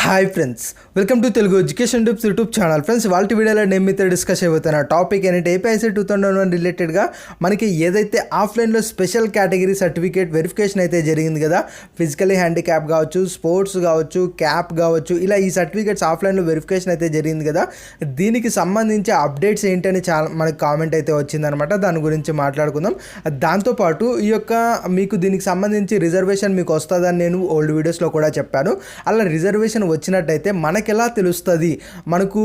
Hi friends, welcome to Telugu education tips YouTube channel. Friends, వాళ్ళ వీడియోలో నేను మీతో డిస్కస్ అయిపోతున్న టాపిక్ ఏంటంటే ఏపీఐసీ 2001 రిలేటెడ్గా మనకి ఏదైతే ఆఫ్లైన్లో స్పెషల్ కేటగిరీ సర్టిఫికేట్ వెరిఫికేషన్ అయితే జరిగింది కదా, ఫిజికలీ హ్యాండిక్యాప్ కావచ్చు, స్పోర్ట్స్ కావచ్చు, క్యాప్ కావచ్చు, ఇలా ఈ సర్టిఫికేట్స్ ఆఫ్లైన్లో వెరిఫికేషన్ అయితే జరిగింది కదా, దీనికి సంబంధించి అప్డేట్స్ ఏంటని చాలా మనకి కామెంట్ అయితే వచ్చిందనమాట. దాని గురించి మాట్లాడుకుందాం. దాంతోపాటు ఈ యొక్క మీకు దీనికి సంబంధించి రిజర్వేషన్ మీకు వస్తుందని నేను ఓల్డ్ వీడియోస్లో కూడా చెప్పాను. అలా రిజర్వేషన్ వచ్చినట్టయితే మనకి ఎలా తెలుస్తుంది మనకు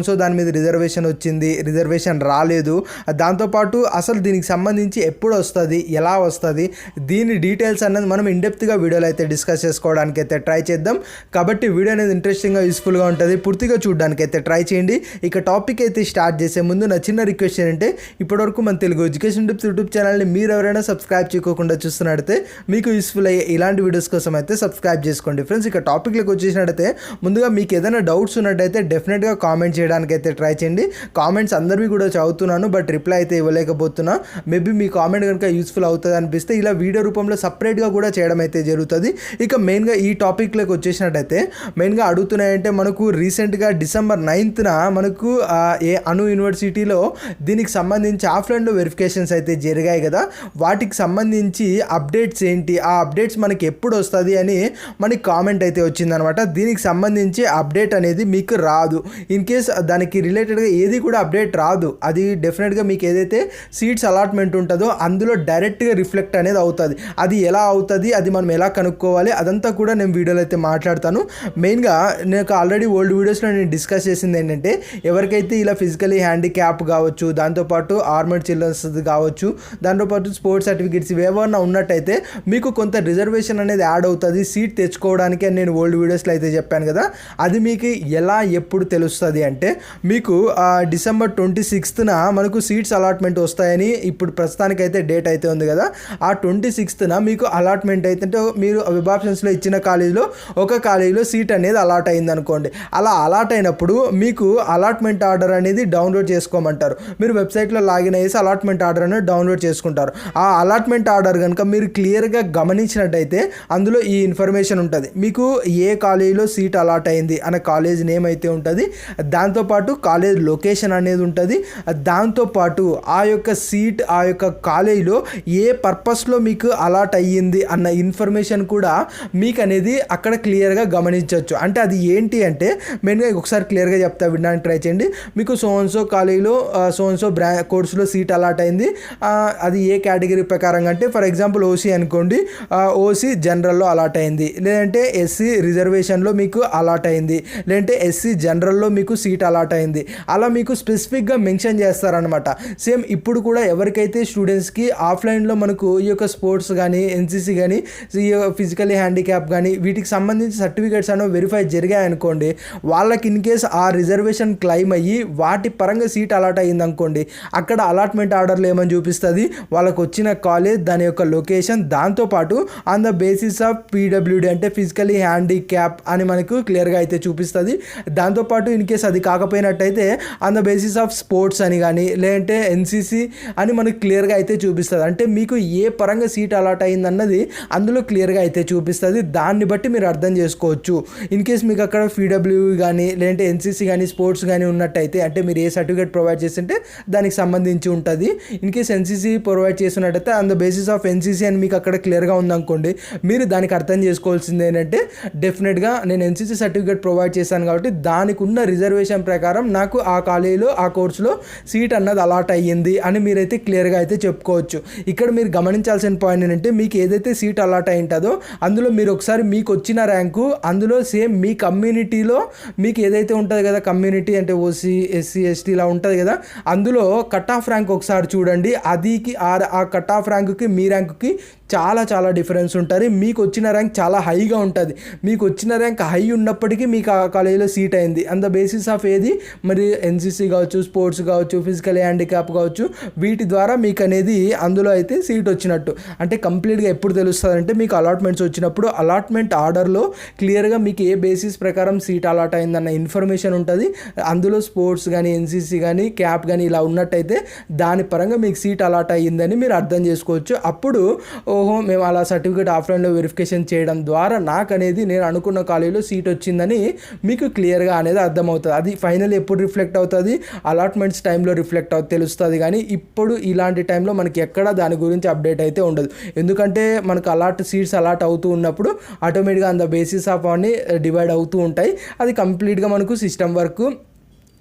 సో దాని మీద రిజర్వేషన్ వచ్చింది, రిజర్వేషన్ రాలేదు, దాంతోపాటు అసలు దీనికి సంబంధించి ఎప్పుడు వస్తుంది, ఎలా వస్తుంది, దీని డీటెయిల్స్ అన్నది మనం ఇండెప్త్గా వీడియోలో అయితే డిస్కస్ చేసుకోవడానికి అయితే ట్రై చేద్దాం. కాబట్టి వీడియో అనేది ఇంట్రెస్టింగ్గా యూస్ఫుల్గా ఉంటుంది, పూర్తిగా చూడడానికి అయితే ట్రై చేయండి. ఇక టాపిక్ అయితే స్టార్ట్ చేసే ముందు నా చిన్న రిక్వెస్ట్ ఏంటంటే ఇప్పటివరకు మన తెలుగు ఎడ్యుకేషన్ టిప్స్ యూట్యూబ్ ఛానల్ని మీరు ఎవరైనా సబ్స్క్రైబ్ చేయకుండా చూస్తున్నట్టయితే మీకు యూస్ఫుల్ అయ్యే ఇలాంటి వీడియోస్ కోసం అయితే సబ్స్క్రైబ్ చేసుకోండి. ఫ్రెండ్స్, ఇక టాపిక్లోకి వచ్చేసినట్టయితే ముందుగా మీకు ఏదైనా డౌట్స్ ఉన్నట్టయితే డెఫినెట్గా కామెంట్ చేయడానికి అయితే ట్రై చేయండి. కామెంట్స్ అందరివి కూడా చదువుతున్నాను, బట్ రిప్లై అయితే ఇవ్వలేకపోతున్నా. మేబీ మీ కామెంట్ కనుక యూస్ఫుల్ అవుతుంది అనిపిస్తే ఇలా వీడియో రూపంలో సపరేట్గా కూడా చేయడం అయితే జరుగుతుంది. ఇక మెయిన్గా ఈ టాపిక్లోకి వచ్చేసినట్టయితే మెయిన్గా అడుగుతున్నాయంటే మనకు రీసెంట్గా December 9th మనకు అను యూనివర్సిటీలో దీనికి సంబంధించి ఆఫ్లైన్లో వెరిఫికేషన్స్ అయితే జరిగాయి కదా, వాటికి సంబంధించి అప్డేట్స్ ఏంటి, ఆ అప్డేట్స్ మనకి ఎప్పుడు వస్తుంది అని మనకి కామెంట్ అయితే వచ్చిందనమాట. దీనికి సంబంధించి అప్డేట్ అనేది మీకు రాదు. ఇన్ కేస్ దానికి రిలేటెడ్గా ఏది కూడా అప్డేట్ రాదు. అది డెఫినెట్గా మీకు ఏదైతే సీట్స్ అలాట్మెంట్ ఉంటుందో అందులో డైరెక్ట్గా రిఫ్లెక్ట్ అనేది అవుతుంది. అది ఎలా అవుతుంది, అది మనం ఎలా కనుక్కోవాలి, అదంతా కూడా నేను వీడియోలో అయితే మాట్లాడతాను. మెయిన్గా నాకు ఆల్రెడీ ఓల్డ్ వీడియోస్లో నేను డిస్కస్ చేసింది ఏంటంటే ఎవరికైతే ఇలా ఫిజికలీ హ్యాండిక్యాప్ కావచ్చు, దాంతోపాటు ఆర్మర్డ్ చిల్డ్రన్స్ కావచ్చు, దాంతోపాటు స్పోర్ట్స్ సర్టిఫికేట్స్ ఇవేమన్నా ఉన్నట్టయితే మీకు కొంత రిజర్వేషన్ అనేది యాడ్ అవుతుంది సీట్ తెచ్చుకోవడానికి అని నేను ఓల్డ్ వీడియోస్లో అయితే చెప్పాను కదా. అది మీకు ఎలా ఎప్పుడు తెలుస్తుంది అంటే మీకు December 26th మనకు సీట్స్ అలాట్మెంట్ వస్తాయని ఇప్పుడు ప్రస్తుతానికైతే డేట్ అయితే ఉంది కదా. ఆ 26th మీకు అలాట్మెంట్ అయితే మీరు వెబ్ ఆప్షన్స్లో ఇచ్చిన కాలేజీలో ఒక కాలేజీలో సీట్ అనేది అలాట్ అయింది అనుకోండి. అలా అలాట్ అయినప్పుడు మీకు అలాట్మెంట్ ఆర్డర్ అనేది డౌన్లోడ్ చేసుకోమంటారు. మీరు వెబ్సైట్లో లాగిన్ అయ్యేసి అలాట్మెంట్ ఆర్డర్ అనేది డౌన్లోడ్ చేసుకుంటారు. ఆ అలాట్మెంట్ ఆర్డర్ కనుక మీరు క్లియర్గా గమనించినట్టయితే అందులో ఈ ఇన్ఫర్మేషన్ ఉంటుంది. మీకు ఏ కాలేజీలో సీట్ అలాట్ అయింది అనే కాలేజ్ నేమ్ అయితే ఉంటుంది, దాంతోపాటు కాలేజ్ లొకేషన్ అనేది ఉంటుంది, దాంతోపాటు ఆ యొక్క సీట్ ఆ యొక్క కాలేజీలో ఏ పర్పస్లో మీకు అలాట్ అయ్యింది అన్న ఇన్ఫర్మేషన్ కూడా మీకు అనేది అక్కడ క్లియర్గా గమనించవచ్చు. అంటే అది ఏంటి అంటే మెయిన్గా ఒకసారి క్లియర్గా చెప్తా, వినడానికి ట్రై చేయండి. మీకు సో కాలేజీలో సో కోర్సులో సీట్ అలాట్ అయింది, అది ఏ కేటగిరీ ప్రకారంగా అంటే ఫర్ ఎగ్జాంపుల్ ఓసీ అనుకోండి, ఓసీ జనరల్లో అలాట్ అయింది, లేదంటే ఎస్సీ రిజర్వేషన్లో మీకు అలాట్ అయింది, లేదంటే ఎస్సీ జనరల్లో మీకు సీట్ అలాట్ అయింది. అలా మీకు స్పెసిఫిక్గా మెన్షన్ చేస్తారనమాట. సేమ్ ఇప్పుడు కూడా ఎవరికైతే స్టూడెంట్స్కి ఆఫ్లైన్లో మనకు ఈ యొక్క స్పోర్ట్స్ కానీ, ఎన్సీసీ కానీ, ఈ ఫిజికలీ హ్యాండిక్యాప్ కానీ వీటికి సంబంధించి సర్టిఫికేట్స్ అనేవి వెరిఫై జరిగాయనుకోండి, వాళ్ళకి ఇన్ కేస్ ఆ రిజర్వేషన్ క్లెయిమ్ అయ్యి వాటి పరంగా సీట్ అలాట్ అయ్యింది అనుకోండి, అక్కడ అలాట్మెంట్ ఆర్డర్లు ఏమని చూపిస్తుంది, వాళ్ళకు వచ్చిన కాలేజ్, దాని యొక్క లొకేషన్, దాంతోపాటు on the basis of PWD అంటే ఫిజికలీ హ్యాండిక్యాప్ అని మనకు క్లియర్గా అయితే చూపిస్తుంది. దాంతోపాటు ఇన్ కేస్ అది కాకపోయినట్టయితే on the basis of sports అని కానీ, లేదంటే ఎన్సీసీ అని మనకు క్లియర్గా అయితే చూపిస్తుంది. అంటే మీకు ఏ పరంగా సీట్ అలాట్ అయింది అన్నది అందులో క్లియర్గా అయితే చూపిస్తుంది. దాన్ని బట్టి మీరు అర్థం చేసుకోవచ్చు. ఇన్ కేస్ మీకు అక్కడ పీడబ్ల్యూ కానీ, లేదంటే ఎన్సీసీ కానీ, స్పోర్ట్స్ కానీ ఉన్నట్టయితే, అంటే మీరు ఏ సర్టిఫికేట్ ప్రొవైడ్ చేస్తుంటే దానికి సంబంధించి ఉంటుంది. ఇన్ కేస్ ఎన్సీసీ ప్రొవైడ్ చేస్తున్నట్టయితే on the basis of NCC అని మీకు అక్కడ క్లియర్గా ఉందనుకోండి, మీరు దానికి అర్థం చేసుకోవాల్సింది ఏంటంటే డెఫినెట్గా నేను ఎన్సీసీ సర్టిఫికేట్ ప్రొవైడ్ చేశాను కాబట్టి దానికి ఉన్న రిజర్వేషన్ ప్రకారం నాకు ఆ కాలేజీలో ఆ కోర్సులో సీట్ అన్నది అలాట్ అయ్యింది అని మీరైతే క్లియర్గా అయితే చెప్పుకోవచ్చు. ఇక్కడ మీరు గమనించాల్సిన పాయింట్ ఏంటంటే మీకు ఏదైతే సీట్ అలాట్ అయి ఉంటుందో అందులో మీరు ఒకసారి మీకు వచ్చిన ర్యాంకు అందులో సేమ్ మీ కమ్యూనిటీలో మీకు ఏదైతే ఉంటుంది కదా, కమ్యూనిటీ అంటే ఓసీ, ఎస్సీ, ఎస్టీ ఇలా ఉంటుంది కదా, అందులో కట్ ఆఫ్ ర్యాంక్ ఒకసారి చూడండి. అదికి ఆ కట్ ఆఫ్ ర్యాంకుకి మీ ర్యాంకుకి చాలా చాలా డిఫరెన్స్ ఉంటుంది. మీకు వచ్చిన ర్యాంక్ చాలా హైగా ఉంటుంది. మీకు వచ్చిన ర్యాంక్ హై ఉన్నప్పటికీ మీకు ఆ కాలేజీలో సీట్ అయింది ఆన్ ద బేసిస్ ఆఫ్ ఏది, మరి ఎన్సీసీ కావచ్చు, స్పోర్ట్స్ కావచ్చు, ఫిజికల్ హ్యాండిక్యాప్ కావచ్చు, వీటి ద్వారా మీకు అనేది అందులో అయితే సీట్ వచ్చినట్టు. అంటే కంప్లీట్గా ఎప్పుడు తెలుస్తుంది అంటే మీకు అలాట్మెంట్స్ వచ్చినప్పుడు అలాట్మెంట్ ఆర్డర్లో క్లియర్గా మీకు ఏ బేసిస్ ప్రకారం సీట్ అలాట్ అయిందన్న ఇన్ఫర్మేషన్ ఉంటుంది. అందులో స్పోర్ట్స్ కానీ, ఎన్సీసీ కానీ, క్యాప్ కానీ ఇలా ఉన్నట్టయితే దాని పరంగా మీకు సీట్ అలాట్ అయ్యిందని మీరు అర్థం చేసుకోవచ్చు. అప్పుడు ఓహో మేము అలా సర్టిఫికేట్ ఆఫ్లైన్లో వెరిఫికేషన్ చేయడం ద్వారా నాకు అనేది నేను అనుకున్న కాలేజీలో సీట్ వచ్చిందని మీకు క్లియర్గా అనేది అర్థమవుతుంది. అది ఫైనల్ ఎప్పుడు రిఫ్లెక్ట్ అవుతుంది, అలాట్మెంట్స్ టైంలో రిఫ్లెక్ట్ తెలుస్తుంది. కానీ ఇప్పుడు ఇలాంటి టైంలో మనకి ఎక్కడ దాని గురించి అప్డేట్ అయితే ఉండదు. ఎందుకంటే మనకు సీట్స్ అలాట్ అవుతూ ఉన్నప్పుడు ఆటోమేటిక్గా ఆన్ ద బేసిస్ ఆఫ్ అన్ని డివైడ్ అవుతూ ఉంటాయి. అది కంప్లీట్గా మనకు సిస్టమ్ వర్క్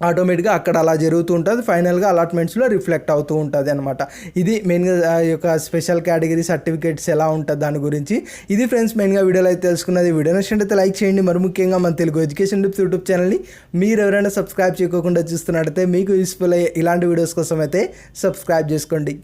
ఆటోమేటిక్గా అక్కడ అలా జరుగుతూ ఉంటుంది. ఫైనల్గా అలాట్మెంట్స్లో రిఫ్లెక్ట్ అవుతూ ఉంటుంది అనమాట. ఇది మెయిన్గా ఈ యొక్క స్పెషల్ కేటగిరీ సర్టిఫికేట్స్ ఎలా ఉంటుంది దాని గురించి. ఇది ఫ్రెండ్స్ మెయిన్గా వీడియోలో అయితే తెలుసుకున్నది. వీడియో నచ్చినట్లయితే లైక్ చేయండి. మరి ముఖ్యంగా మన తెలుగు ఎడ్యుకేషన్ టిప్స్ యూట్యూబ్ ఛానల్ని మీరు ఎవరైనా సబ్స్క్రైబ్ చేయకుండా చూస్తున్నట్టయితే మీకు యూస్ఫుల్ అయ్యే ఇలాంటి వీడియోస్ కోసం అయితే సబ్స్క్రైబ్ చేసుకోండి.